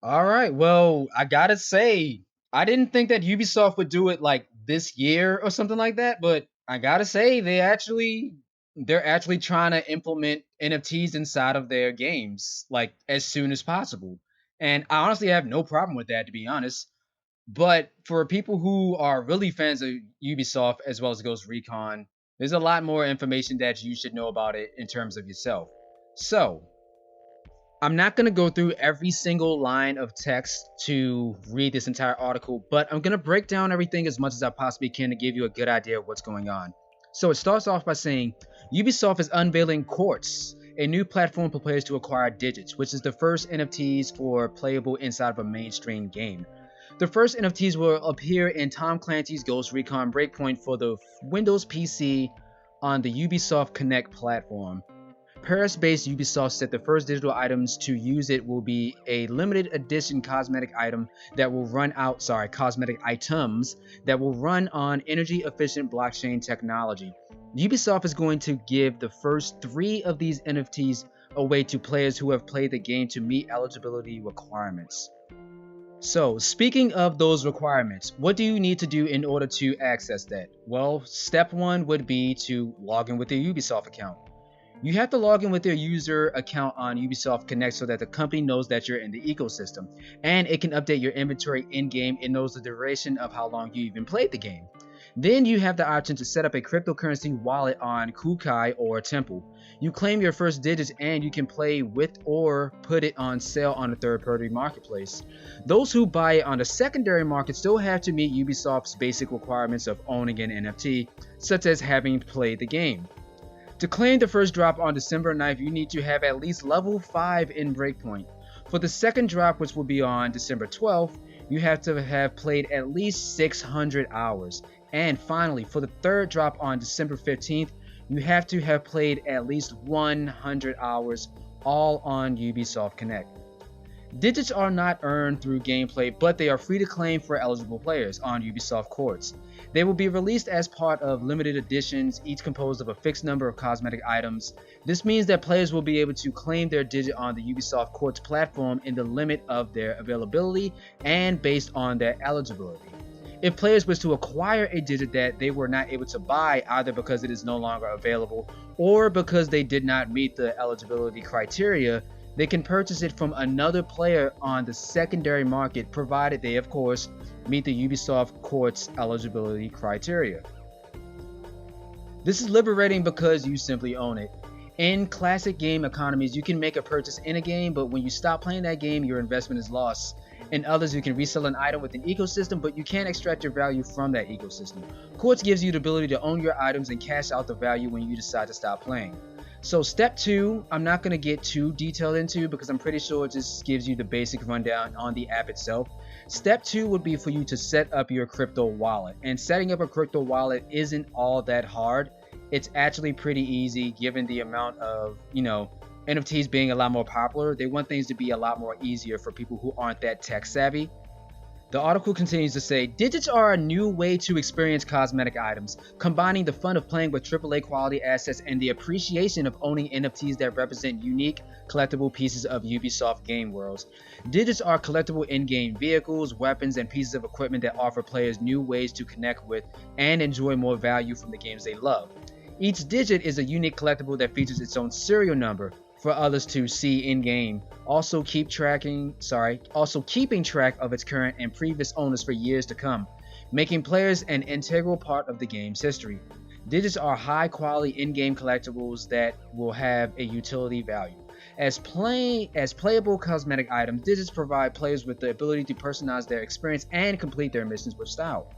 All right. Well, I gotta say, I didn't think that Ubisoft would do it like this year or something like that, but I gotta say they're actually trying to implement NFTs inside of their games like as soon as possible. And I honestly have no problem with that, to be honest. But for people who are really fans of Ubisoft as well as Ghost Recon, there's a lot more information that you should know about it in terms of yourself. So, I'm not going to go through every single line of text to read this entire article, but I'm going to break down everything as much as I possibly can to give you a good idea of what's going on. So it starts off by saying Ubisoft is unveiling Quartz, a new platform for players to acquire digits, which is the first NFTs for playable inside of a mainstream game. The first NFTs will appear in Tom Clancy's Ghost Recon Breakpoint for the Windows PC on the Ubisoft Connect platform. Paris-based Ubisoft said the first digital items to use it will be a limited edition cosmetic items that will run on energy efficient blockchain technology. Ubisoft is going to give the first 3 of these NFTs away to players who have played the game to meet eligibility requirements. So, speaking of those requirements, what do you need to do in order to access that? Well, step 1 would be to log in with your Ubisoft account. You have to log in with your user account on Ubisoft Connect so that the company knows that you're in the ecosystem, and it can update your inventory in-game. It knows the duration of how long you even played the game. Then you have the option to set up a cryptocurrency wallet on Kukai or Temple. You claim your first digits and you can play with or put it on sale on a third-party marketplace. Those who buy it on the secondary market still have to meet Ubisoft's basic requirements of owning an NFT, such as having played the game. To claim the first drop on December 9th, you need to have at least level 5 in Breakpoint. For the second drop, which will be on December 12th, you have to have played at least 600 hours. And finally, for the third drop on December 15th, you have to have played at least 100 hours, all on Ubisoft Connect. Digits are not earned through gameplay, but they are free to claim for eligible players on Ubisoft Quartz. They will be released as part of limited editions, each composed of a fixed number of cosmetic items. This means that players will be able to claim their digit on the Ubisoft Quartz platform in the limit of their availability and based on their eligibility. If players wish to acquire a digit that they were not able to buy either because it is no longer available or because they did not meet the eligibility criteria, they can purchase it from another player on the secondary market, provided they, of course, meet the Ubisoft Quartz eligibility criteria. This is liberating because you simply own it. In classic game economies, you can make a purchase in a game, but when you stop playing that game, your investment is lost. In others, you can resell an item with an ecosystem, but you can't extract your value from that ecosystem. Quartz gives you the ability to own your items and cash out the value when you decide to stop playing. So step 2, I'm not going to get too detailed into because I'm pretty sure it just gives you the basic rundown on the app itself. Step 2 would be for you to set up your crypto wallet. And setting up a crypto wallet isn't all that hard. It's actually pretty easy given the amount of, NFTs being a lot more popular. They want things to be a lot more easier for people who aren't that tech savvy. The article continues to say, digits are a new way to experience cosmetic items, combining the fun of playing with AAA quality assets and the appreciation of owning NFTs that represent unique, collectible pieces of Ubisoft game worlds. Digits are collectible in-game vehicles, weapons, and pieces of equipment that offer players new ways to connect with and enjoy more value from the games they love. Each digit is a unique collectible that features its own serial number for others to see in-game. Also keeping track of its current and previous owners for years to come, making players an integral part of the game's history. Digits are high-quality in-game collectibles that will have a utility value. As playable cosmetic items, digits provide players with the ability to personalize their experience and complete their missions with style.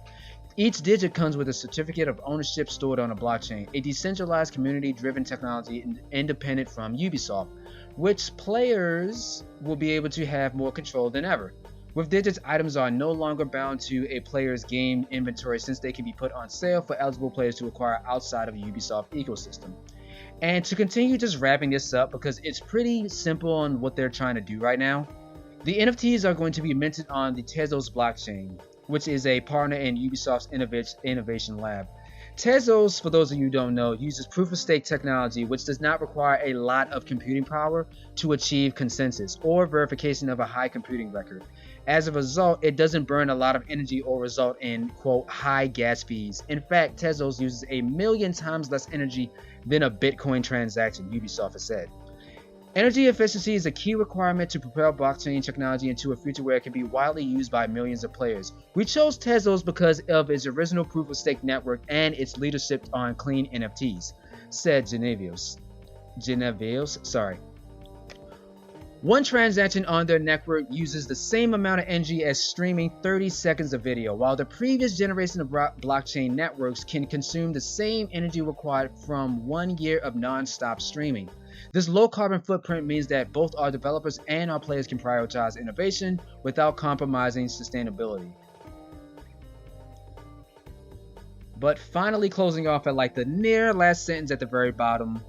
Each digit comes with a certificate of ownership stored on a blockchain, a decentralized community-driven technology independent from Ubisoft, which players will be able to have more control than ever. With digits, items are no longer bound to a player's game inventory since they can be put on sale for eligible players to acquire outside of the Ubisoft ecosystem. And to continue just wrapping this up, because it's pretty simple on what they're trying to do right now, the NFTs are going to be minted on the Tezos blockchain, which is a partner in Ubisoft's innovation lab. Tezos, for those of you who don't know, uses proof of stake technology, which does not require a lot of computing power to achieve consensus or verification of a high computing record. As a result, it doesn't burn a lot of energy or result in, quote, high gas fees. In fact, Tezos uses 1,000,000 times less energy than a Bitcoin transaction, Ubisoft has said. Energy efficiency is a key requirement to propel blockchain technology into a future where it can be widely used by millions of players. We chose Tezos because of its original proof of stake network and its leadership on clean NFTs, said Genevios. Sorry. One transaction on their network uses the same amount of energy as streaming 30 seconds of video, while the previous generation of blockchain networks can consume the same energy required from 1 year of non-stop streaming. This low carbon footprint means that both our developers and our players can prioritize innovation without compromising sustainability. But finally, closing off at like the near last sentence at the very bottom,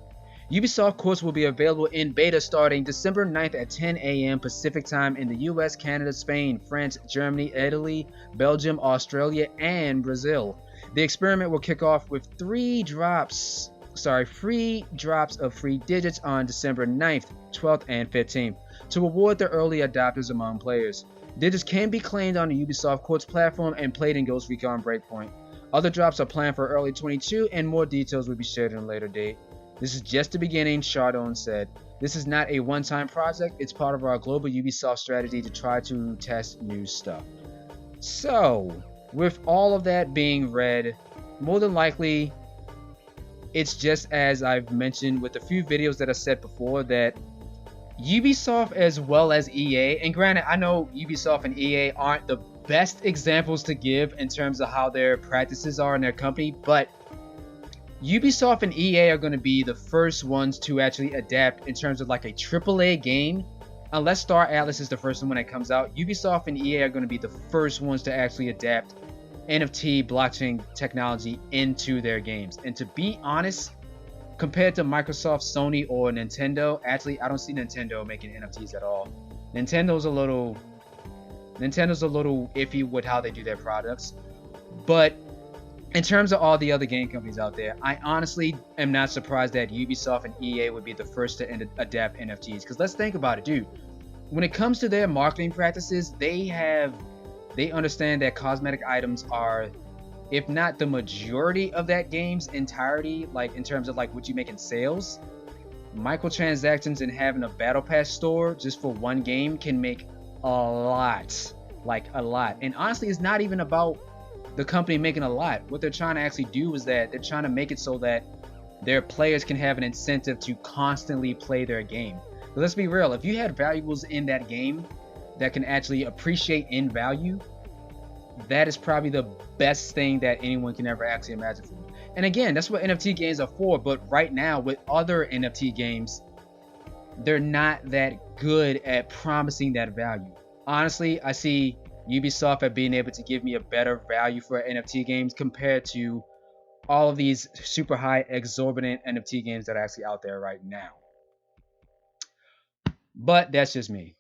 Ubisoft Quartz will be available in beta starting December 9th at 10 a.m. Pacific time in the US, Canada, Spain, France, Germany, Italy, Belgium, Australia, and Brazil. The experiment will kick off with free drops of free digits on December 9th, 12th, and 15th to reward the early adopters among players. Digits can be claimed on the Ubisoft Quartz platform and played in Ghost Recon Breakpoint. Other drops are planned for early 22 and more details will be shared at a later date. This is just the beginning, Chardon said. This is not a one-time project, it's part of our global Ubisoft strategy to try to test new stuff. So, with all of that being read, more than likely, it's just as I've mentioned with a few videos that I said before that Ubisoft as well as EA, and granted, I know Ubisoft and EA aren't the best examples to give in terms of how their practices are in their company, but Ubisoft and EA are going to be the first ones to actually adapt in terms of like a AAA game. Unless Star Atlas is the first one that comes out, Ubisoft and EA are going to be the first ones to actually adapt NFT blockchain technology into their games. And to be honest, compared to Microsoft, Sony, or Nintendo, actually I don't see Nintendo making NFTs at all. Nintendo's a little iffy with how they do their products. But in terms of all the other game companies out there, I honestly am not surprised that Ubisoft and EA would be the first to adapt NFTs. Because let's think about it, dude. When it comes to their marketing practices, they understand that cosmetic items are, if not the majority of that game's entirety, like in terms of like what you make in sales, microtransactions and having a battle pass store just for one game can make a lot. And honestly, it's not even about the company making a lot. What they're trying to actually do is that they're trying to make it so that their players can have an incentive to constantly play their game. But let's be real, if you had valuables in that game that can actually appreciate in value, that is probably the best thing that anyone can ever actually imagine for you. And again, that's what NFT games are for, but right now with other NFT games, they're not that good at promising that value. Honestly, I see Ubisoft at being able to give me a better value for NFT games compared to all of these super high exorbitant NFT games that are actually out there right now. But that's just me.